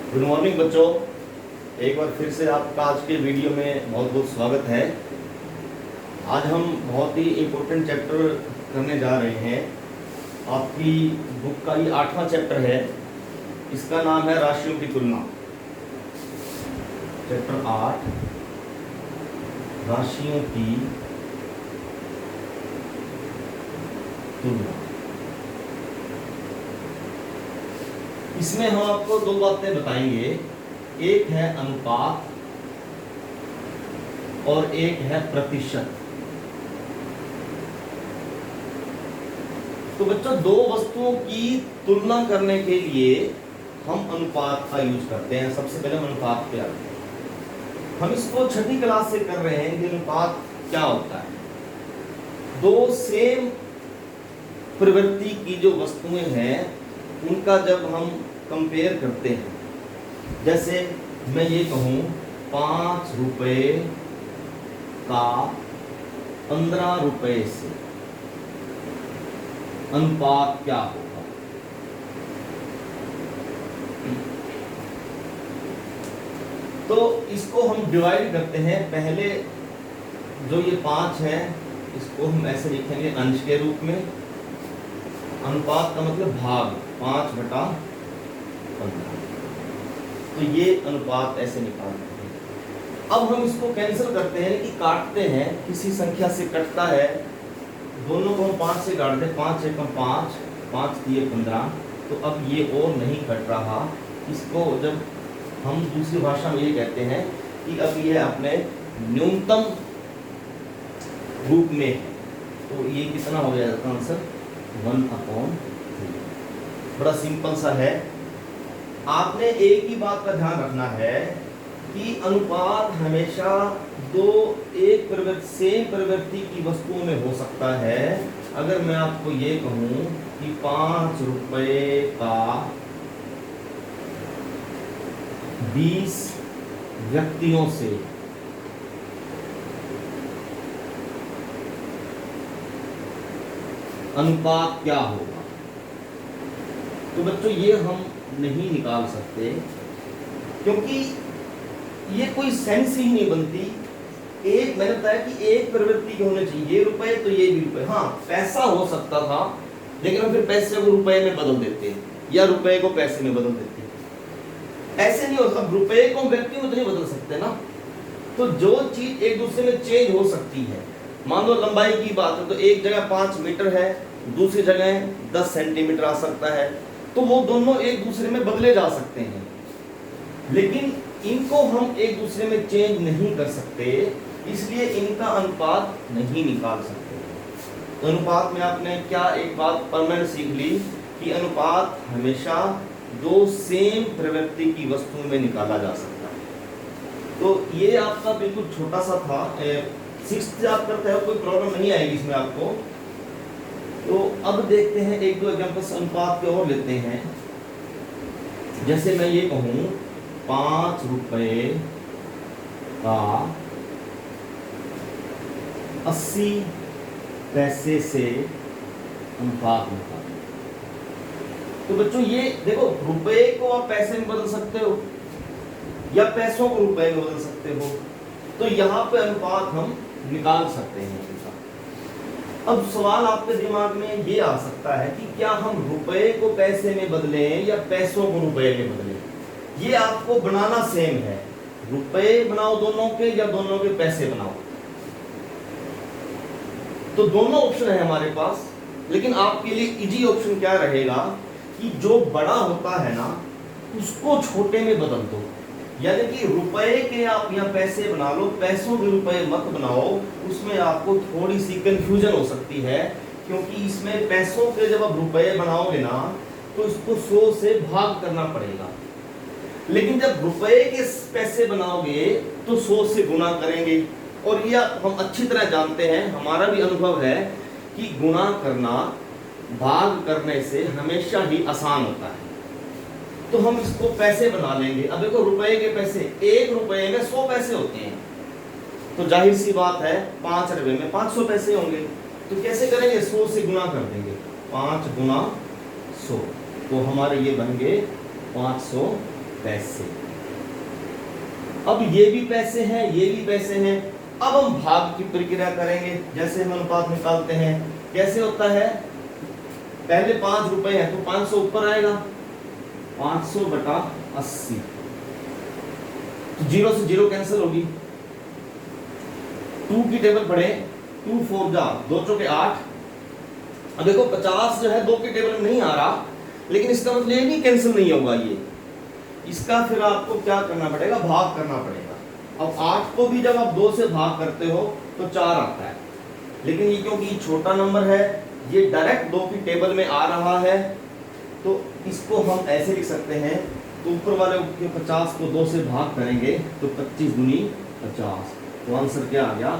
Good morning बच्चों, एक बार फिर से आपका आज के वीडियो में बहुत बहुत स्वागत है। आज हम बहुत ही इम्पोर्टेंट चैप्टर करने जा रहे हैं। आपकी बुक का ये 8वां चैप्टर है। इसका नाम है राशियों की तुलना। चैप्टर 8 राशियों की तुलना। इसमें हम आपको दो बातें बताएंगे, एक है अनुपात और एक है प्रतिशत। तो बच्चों, दो वस्तुओं की तुलना करने के लिए हम अनुपात का यूज करते हैं। सबसे पहले हम अनुपात पे आते हैं। हम इसको छठी क्लास से कर रहे हैं कि अनुपात क्या होता है। दो सेम प्रवृत्ति की जो वस्तुएं हैं उनका जब हम कंपेयर करते हैं, जैसे मैं ये कहूँ 5 रुपए का 15 रुपए से अनुपात क्या होगा। तो इसको हम डिवाइड करते हैं। पहले जो ये 5 है इसको हम ऐसे लिखेंगे अंश के रूप में। अनुपात का मतलब भाग, 5/15। तो ये अनुपात ऐसे निकालते हैं। अब हम इसको कैंसिल करते हैं कि काटते हैं, किसी संख्या से कटता है। दोनों को हम 5 से काटते हैं। 5 एकम 5, 5 दिए 15। तो अब ये और नहीं कट रहा। इसको जब हम दूसरी भाषा में ये कहते हैं कि अब ये अपने न्यूनतम रूप में है। तो ये कितना हो जाएगा आंसर 1/3। बड़ा सिंपल सा है। आपने एक ही बात का ध्यान रखना है कि अनुपात हमेशा एक प्रवृत्ति सेम प्रवृत्ति की वस्तुओं में हो सकता है। अगर मैं आपको ये कहूं कि 5 रुपए का 20 व्यक्तियों से अनुपात क्या होगा, तो बच्चों ये हम नहीं निकाल सकते, क्योंकि ये कोई सेंस ही नहीं बनती। एक मैंने बताया कि एक प्रवृत्ति के होने चाहिए, ये रुपए तो ये भी रुपए। हाँ, पैसा हो सकता था, लेकिन हम फिर पैसे को रुपए में बदल देते या रुपए को पैसे में बदल देते। ऐसे नहीं होता। रुपए को व्यक्ति में तो नहीं बदल सकते ना। तो जो चीज एक दूसरे में चेंज हो सकती है, मान लो लंबाई की बात है, तो एक जगह 5 मीटर है, दूसरी जगह 10 सेंटीमीटर आ सकता है। तो वो दोनों एक दूसरे में बदले जा सकते हैं, लेकिन इनको हम एक दूसरे में चेंज नहीं कर सकते, इसलिए इनका अनुपात नहीं निकाल सकते। तो अनुपात में आपने क्या एक बात परमानेंट सीख ली कि अनुपात हमेशा दो सेम प्रवृत्ति की वस्तुओं में निकाला जा सकता है। तो ये आपका बिल्कुल छोटा सा था। 6th से आप करते हो, कोई प्रॉब्लम नहीं आएगी इसमें आपको। तो अब देखते हैं एक दो एग्जांपल्स अनुपात के और लेते हैं। जैसे मैं ये कहूँ 5 रुपए का 80 पैसे से अनुपात निकालें। तो बच्चों ये देखो, रुपए को आप पैसे में बदल सकते हो या पैसों को रुपए में बदल सकते हो। तो यहाँ पे अनुपात हम निकाल सकते हैं। अब सवाल आपके दिमाग में ये आ सकता है कि क्या हम रुपए को पैसे में बदलें या पैसों को रुपए में बदलें। ये आपको बनाना सेम है, रुपए बनाओ दोनों के या दोनों के पैसे बनाओ। तो दोनों ऑप्शन है हमारे पास, लेकिन आपके लिए इजी ऑप्शन क्या रहेगा कि जो बड़ा होता है ना उसको छोटे में बदल दो। यानी कि रुपए के आप यहाँ पैसे बना लो, पैसों के रुपए मत बनाओ। उसमें आपको थोड़ी सी कंफ्यूजन हो सकती है, क्योंकि इसमें पैसों के जब आप रुपए बनाओगे ना तो इसको 100 से भाग करना पड़ेगा, लेकिन जब रुपए के पैसे बनाओगे तो 100 से गुना करेंगे। और यह हम अच्छी तरह जानते हैं, हमारा भी अनुभव है कि गुणा करना भाग करने से हमेशा ही आसान होता है। तो हम इसको पैसे बना लेंगे। अब देखो, रुपए के पैसे, 1 रुपए में 100 पैसे होते हैं, तो जाहिर सी बात है 5 रुपए में 500 पैसे होंगे। तो कैसे करेंगे, 100 से गुना कर देंगे, 5 गुना 100। तो हमारे ये बन गए 500 पैसे। अब ये भी पैसे हैं, ये भी पैसे हैं। अब हम भाग की प्रक्रिया करेंगे। जैसे हम अनुपात निकालते हैं, कैसे होता है, पहले 5 रुपए है तो 500 ऊपर आएगा, 500 बटा 80, तो 0 से 0 कैंसिल होगी। 2 की टेबल पढ़े, 2 4 जा 2 चौके 8। अब देखो 50 जो है 2 की टेबल में नहीं आ रहा, लेकिन इसका मतलब ये नहीं कैंसिल नहीं होगा ये, इसका फिर आपको क्या करना पड़ेगा, भाग करना पड़ेगा। अब 8 को भी जब आप 2 से भाग करते हो तो 4 आता है, लेकिन ये क्योंकि छोटा नंबर है, ये डायरेक्ट 2 की टेबल में आ रहा है, तो इसको हम ऐसे लिख सकते हैं। तो ऊपर वाले के 50 को 2 से भाग करेंगे तो 25 दूनी 50, तो आंसर क्या आ गया,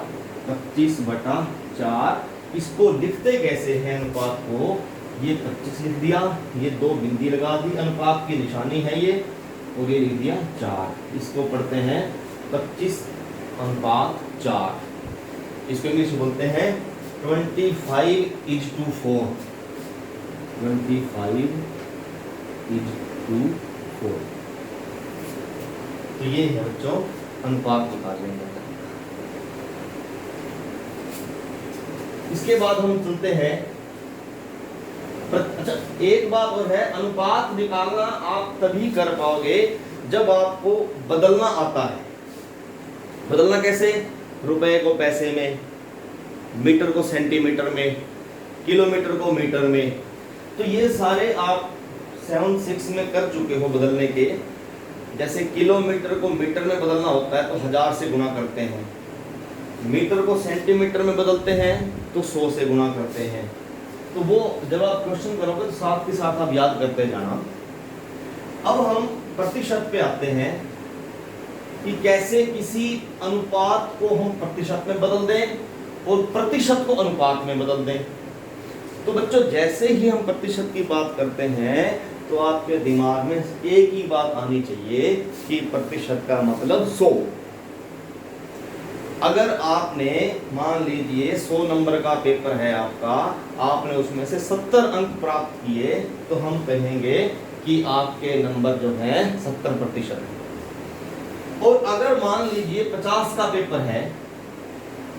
25 बटा 4। इसको लिखते कैसे हैं अनुपात को, ये 25 लिख दिया, ये 2 बिंदी लगा दी, अनुपात की निशानी है ये, और ये लिख दिया 4। इसको पढ़ते हैं 25:4। इसको इंग्लिश में बोलते हैं 25:4। 25:4। तो ये है बच्चों अनुपात निकालने का। इसके बाद हम चलते हैं, अच्छा एक बात और है, अनुपात निकालना आप तभी कर पाओगे जब आपको बदलना आता है। बदलना कैसे, रुपए को पैसे में, मीटर को सेंटीमीटर में, किलोमीटर को मीटर में। तो ये सारे आप 7-6 में कर चुके हो बदलने के। जैसे किलोमीटर को मीटर में बदलना होता है तो 1000 से गुना करते हैं, मीटर को सेंटीमीटर में बदलते हैं तो 100 से गुना करते हैं। तो वो जब आप क्वेश्चन करोगे तो साथ के साथ आप याद करते जाना। अब हम प्रतिशत पे आते हैं कि कैसे किसी अनुपात को हम प्रतिशत में बदल दें और प्रतिशत को अनुपात में बदल दें। तो बच्चों जैसे ही हम प्रतिशत की बात करते हैं तो आपके दिमाग में एक ही बात आनी चाहिए कि प्रतिशत का मतलब 100। अगर आपने मान लीजिए 100 नंबर का पेपर है आपका, आपने उसमें से 70 अंक प्राप्त किए, तो हम कहेंगे कि आपके नंबर जो है 70%। और अगर मान लीजिए 50 का पेपर है,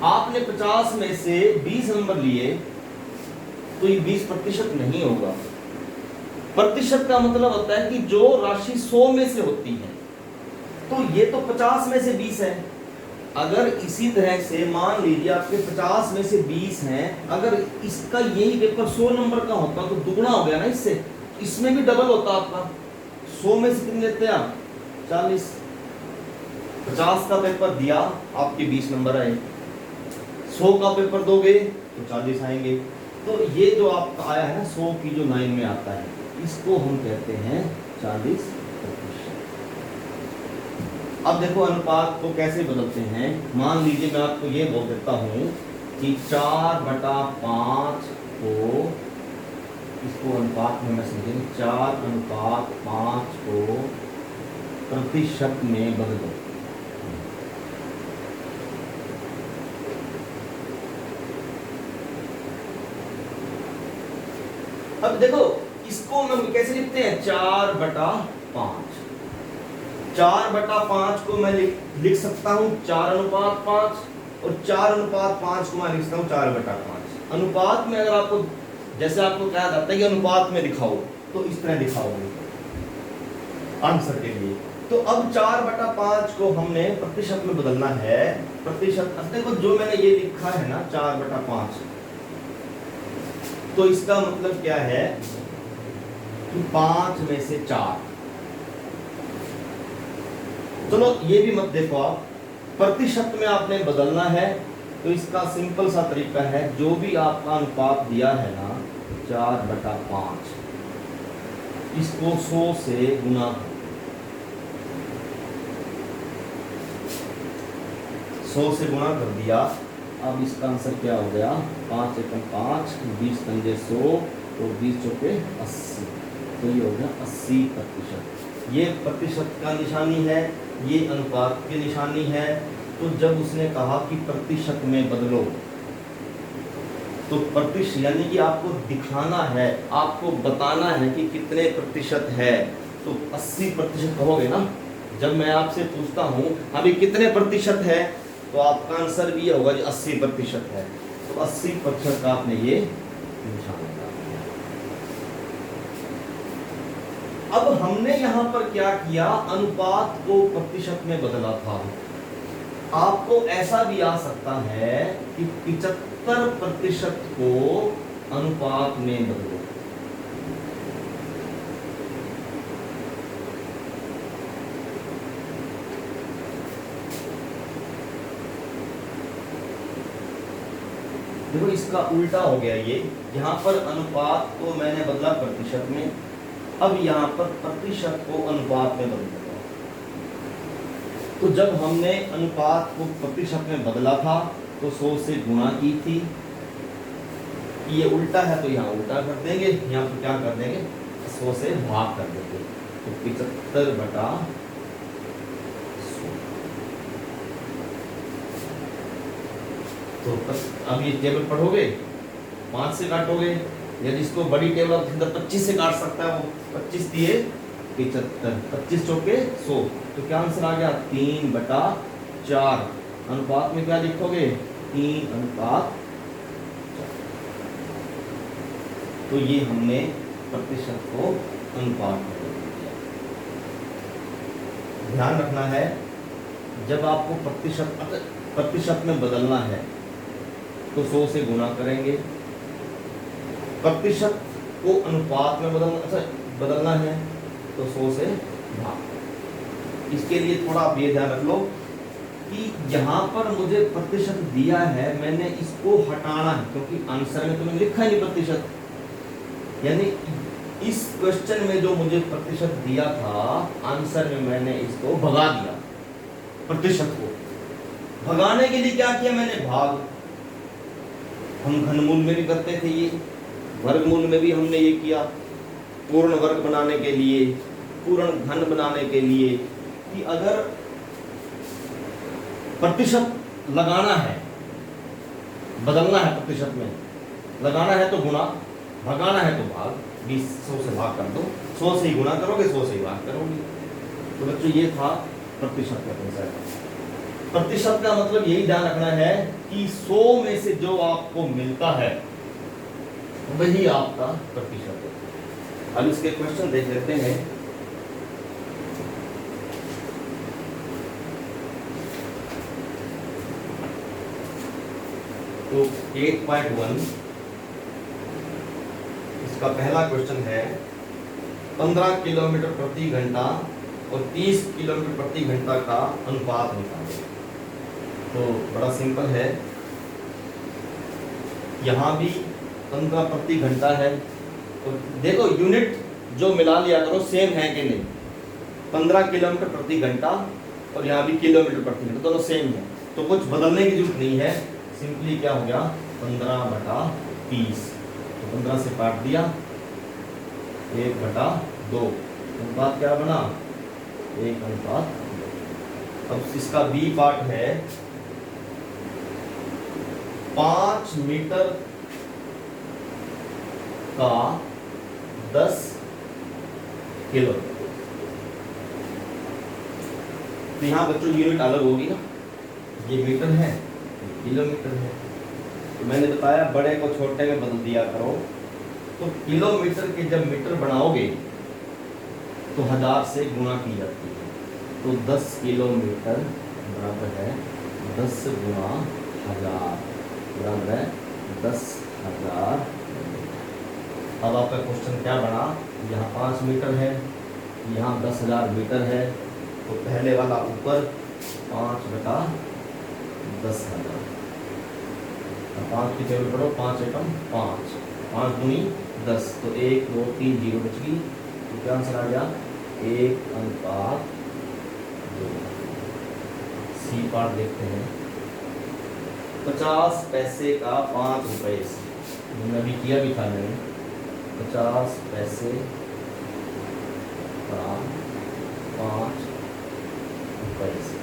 आपने 50 में से 20 नंबर लिए, तो ये 20% नहीं होगा। प्रतिशत का मतलब होता है कि जो राशि 100 में से होती है, तो ये तो 50 में से 20 है। अगर इसी तरह से मान लीजिए आपके 50 में से 20 हैं, अगर इसका यही पेपर 100 नंबर का होता तो दुगना हो गया ना, इससे इसमें भी डबल होता आपका। 100 में से कितने लेते हैं आप, 40। 50 का पेपर दिया, आपके 20 नंबर आए। 100 का पेपर दोगे तो 40 आएंगे। तो ये जो आपका आया है ना 100 की जो लाइन में आता है, इसको हम कहते हैं 40%। अब देखो अनुपात को कैसे बदलते हैं। मान लीजिए मैं आपको ये बोल देता हूं कि 4/5 को, इसको अनुपात में मैं समझेंगे, 4/5 को प्रतिशत में बदलो। अब देखो इसको हम कैसे लिखते हैं, 4/5। 4/5 को मैं लिख सकता हूं 4/5, और 4/5 को मैं लिख सकता हूं 4/5। अनुपात में अगर आपको, जैसे आपको कहा जाता है कि अनुपात में दिखाओ, तो इस तरह दिखाओगे आंसर के लिए। तो अब 4/5 को हमने प्रतिशत में बदलना है। प्रतिशत, अब देखो जो मैंने ये लिखा है ना 4/5, तो इसका मतलब क्या है कि 5 में से 4। चलो ये भी मत देखो आप, प्रतिशत में आपने बदलना है, तो इसका सिंपल सा तरीका है, जो भी आपका अनुपात दिया है ना 4/5, इसको 100 से गुना, 100 से गुना कर दिया। अब इसका आंसर क्या हो गया, 5 एकम 5, 20 पंजे 100 और 20 चौके 80। तो ये हो गया 80%। ये प्रतिशत का निशानी है, ये अनुपात की निशानी है। तो जब उसने कहा कि प्रतिशत में बदलो, तो प्रतिशत यानी कि आपको दिखाना है, आपको बताना है कि कितने प्रतिशत है। तो 80% कहोगे ना। जब मैं आपसे पूछता हूं अभी कितने प्रतिशत है, तो आपका आंसर भी ये होगा जो 80% है। तो 80% का आपने ये निशान लगा दिया। अब हमने यहां पर क्या किया, अनुपात को प्रतिशत में बदला था। आपको ऐसा भी आ सकता है कि 75% को अनुपात में बदलो। देखो इसका उल्टा हो गया ये, यहां पर अनुपात को मैंने बदला प्रतिशत में, अब यहां पर प्रतिशत को अनुपात में बदल दिया। तो जब हमने अनुपात को प्रतिशत में बदला था तो 100 से गुणा की थी। ये उल्टा है तो यहाँ उल्टा कर देंगे, यहाँ पर क्या कर देंगे, 100 से भाग कर देंगे। तो 75/100। तो अब ये टेबल पढ़ोगे, 5 से काटोगे, या जिसको बड़ी टेबल के अंदर 25 से काट सकता है वो 25 दिए 75, 25 चौके 100। तो क्या आंसर आ गया, 3/4। अनुपात में क्या लिखोगे, 3:4। तो ये हमने प्रतिशत को अनुपात में बदल दिया। ध्यान रखना है, जब आपको प्रतिशत में बदलना है तो 100 से गुणा करेंगे। प्रतिशत को अनुपात में बदलना है तो 100 से भाग। इसके लिए थोड़ा आप ये ध्यान रख लो कि यहाँ पर मुझे प्रतिशत दिया है, मैंने इसको हटाना है, क्योंकि आंसर में तो मैंने लिखा ही नहीं प्रतिशत। यानी इस क्वेश्चन में जो मुझे प्रतिशत दिया था, आंसर में मैंने इसको भगा दिया। प्रतिशत को भगाने के लिए क्या किया मैंने, भाग। हम घनमूल में भी करते थे ये, वर्गमूल में भी हमने ये किया, पूर्ण वर्ग बनाने के लिए, पूर्ण घन बनाने के लिए, कि अगर प्रतिशत लगाना है, बदलना है, प्रतिशत में लगाना है तो गुणा, भगाना है तो भाग। 20 100 से भाग कर दो, 100 से ही गुणा करोगे, 100 से ही भाग करोगे। तो बच्चों ये था प्रतिशत का कंसेप्ट। प्रतिशत का मतलब यही ध्यान रखना है कि 100 में से जो आपको मिलता है वही आपका प्रतिशत है। अब इसके क्वेश्चन देख लेते हैं। तो 8.1 इसका पहला क्वेश्चन है, 15 किलोमीटर प्रति घंटा और 30 किलोमीटर प्रति घंटा का अनुपात निकालें। तो बड़ा सिंपल है, यहाँ भी 15 प्रति घंटा है। तो देखो यूनिट जो मिला लिया करो, सेम है कि नहीं। 15 किलोमीटर प्रति घंटा और यहाँ भी किलोमीटर प्रति घंटा, दोनों सेम है, तो कुछ बदलने की जरूरत नहीं है। सिंपली क्या हो गया, 15/30। तो 15 से काट दिया, 1/2। अनुपात क्या बना, 1:2। अब इसका बी पार्ट है, 5 मीटर का 10 किलो। तो यहाँ बच्चों यूनिट अलग होगी ना, ये मीटर है, ये किलोमीटर है। तो मैंने बताया बड़े को छोटे में बदल दिया करो। तो किलोमीटर के जब मीटर बनाओगे तो 1000 से गुणा की जाती है। तो 10 किलोमीटर बराबर है 10 गुणा 1000 बराबर है 10,000। अब आपका क्वेश्चन क्या बना, यहाँ 5 मीटर है, यहाँ 10,000 मीटर है। तो पहले वाला ऊपर 5/10,000। 5 की टेबल पढ़ो, 5 एकम 5, 5 दूनी 10। तो 1 2 3 0 बच गई। तो क्या आंसर आ गया, 1:2। सी पार्ट देखते हैं, 50 पैसे का 5 रुपए से, मैंने अभी किया भी था मैंने, 50 पैसे का 5 रुपए से।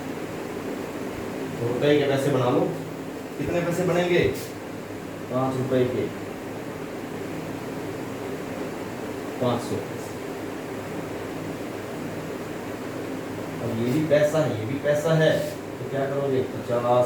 तो रुपए के पैसे बना लो, कितने पैसे बनेंगे, 5 रुपए के 500 पैसे। ये भी पैसा है, ये भी पैसा है, तो क्या करोगे 50